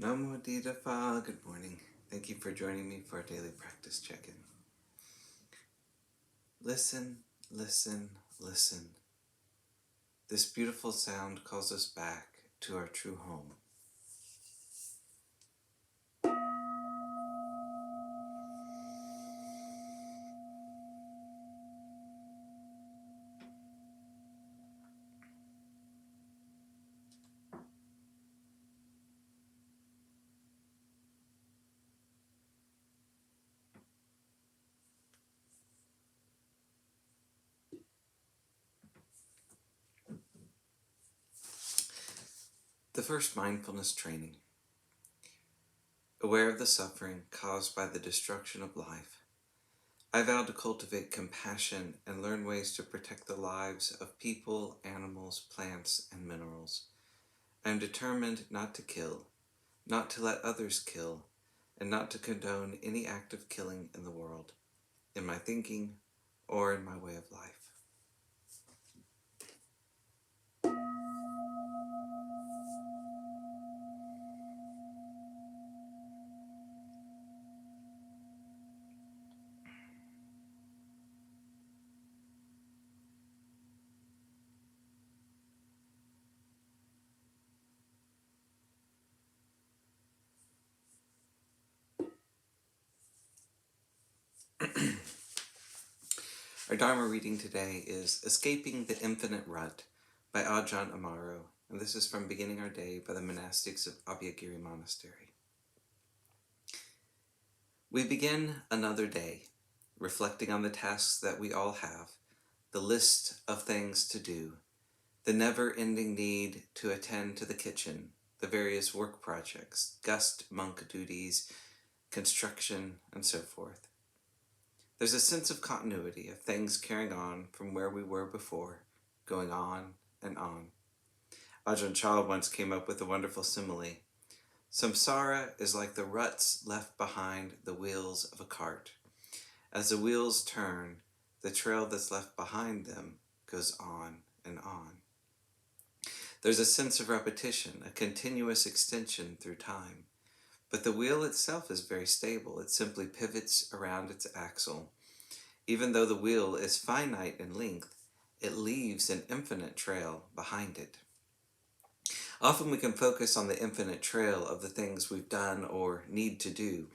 Namo Phat. Good morning. Thank you for joining me for a daily practice check-in. Listen, listen, listen. This beautiful sound calls us back to our true home. The first mindfulness training. Aware of the suffering caused by the destruction of life, I vow to cultivate compassion and learn ways to protect the lives of people, animals, plants, and minerals. I am determined not to kill, not to let others kill, and not to condone any act of killing in the world, in my thinking, or in my way of life. Our Dharma reading today is Escaping the Infinite Rut by Ajahn Amaro, and this is from Beginning Our Day by the monastics of Abhayagiri Monastery. We begin another day, reflecting on the tasks that we all have, the list of things to do, the never-ending need to attend to the kitchen, the various work projects, gust monk duties, construction, and so forth. There's a sense of continuity, of things carrying on from where we were before, going on and on. Ajahn Chah once came up with a wonderful simile. Samsara is like the ruts left behind the wheels of a cart. As the wheels turn, the trail that's left behind them goes on and on. There's a sense of repetition, a continuous extension through time. But the wheel itself is very stable. It simply pivots around its axle. Even though the wheel is finite in length, it leaves an infinite trail behind it. Often we can focus on the infinite trail of the things we've done or need to do.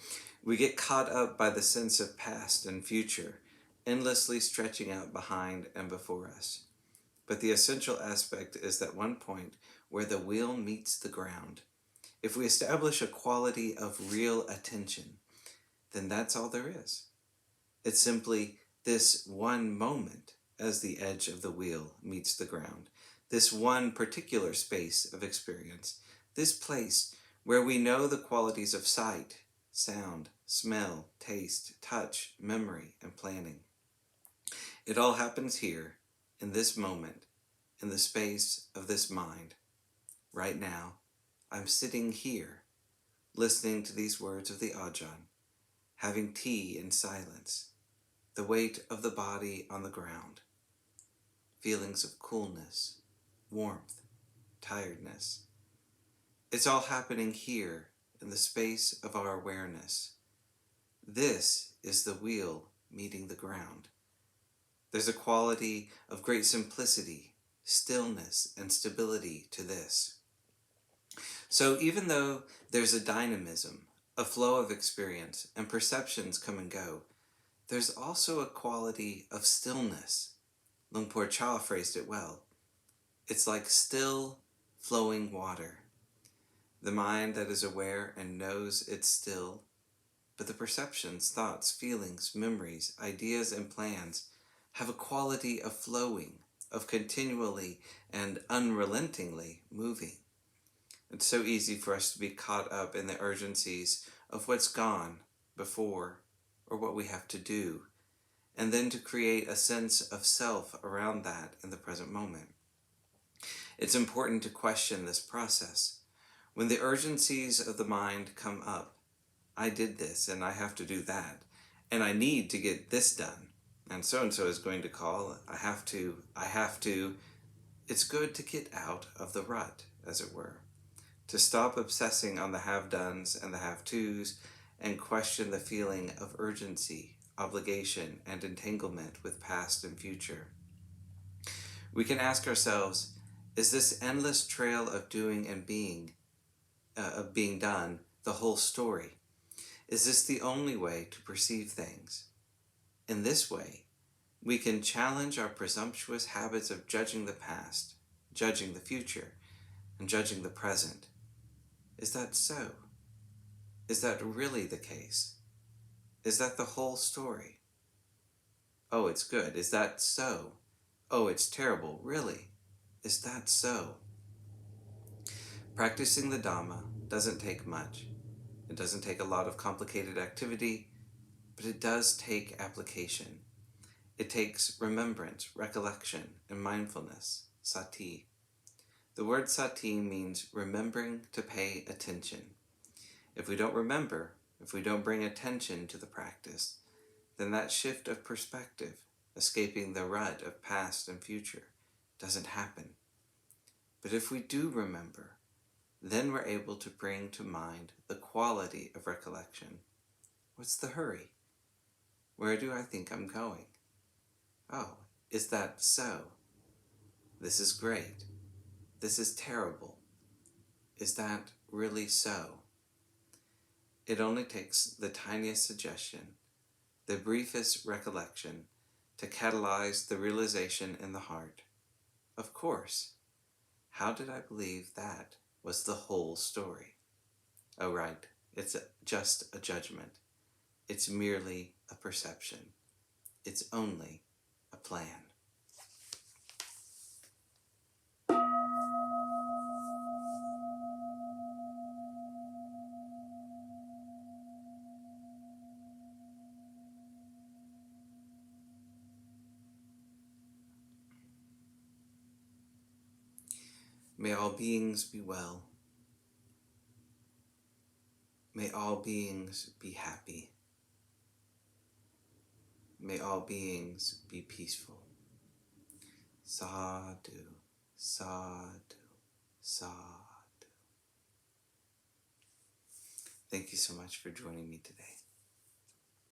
We get caught up by the sense of past and future, endlessly stretching out behind and before us. But the essential aspect is that one point where the wheel meets the ground. If we establish a quality of real attention, then that's all there is. It's simply this one moment as the edge of the wheel meets the ground, this one particular space of experience, this place where we know the qualities of sight, sound, smell, taste, touch, memory, and planning. It all happens here, in this moment, in the space of this mind. Right now, I'm sitting here, listening to these words of the Ajahn, having tea in silence, the weight of the body on the ground, feelings of coolness, warmth, tiredness. It's all happening here in the space of our awareness. This is the wheel meeting the ground. There's a quality of great simplicity, stillness, and stability to this. So even though there's a dynamism, a flow of experience, and perceptions come and go, there's also a quality of stillness. Luang Por Chah phrased it well. It's like still, flowing water. The mind that is aware and knows it's still, but the perceptions, thoughts, feelings, memories, ideas, and plans have a quality of flowing, of continually and unrelentingly moving. It's so easy for us to be caught up in the urgencies of what's gone before or what we have to do, and then to create a sense of self around that in the present moment. It's important to question this process. When the urgencies of the mind come up, I did this and I have to do that, and I need to get this done, and so is going to call, I have to. It's good to get out of the rut, as it were, to stop obsessing on the have-dones and the have-tos, and question the feeling of urgency, obligation, and entanglement with past and future. We can ask ourselves, is this endless trail of doing and being done the whole story? Is this the only way to perceive things? In this way, we can challenge our presumptuous habits of judging the past, judging the future, and judging the present. Is that so? Is that really the case? Is that the whole story? Oh, it's good. Is that so? Oh, it's terrible. Really? Is that so? Practicing the Dhamma doesn't take much. It doesn't take a lot of complicated activity, but it does take application. It takes remembrance, recollection, and mindfulness, sati. The word sati means remembering to pay attention. If we don't remember, if we don't bring attention to the practice, then that shift of perspective, escaping the rut of past and future, doesn't happen. But if we do remember, then we're able to bring to mind the quality of recollection. What's the hurry? Where do I think I'm going? Oh, is that so? This is great. This is terrible. Is that really so? It only takes the tiniest suggestion, the briefest recollection, to catalyze the realization in the heart. Of course. How did I believe that was the whole story? Oh, right. It's just a judgment. It's merely a perception. It's only a plan. May all beings be well. May all beings be happy. May all beings be peaceful. Sadhu, sadhu, sadhu. Thank you so much for joining me today.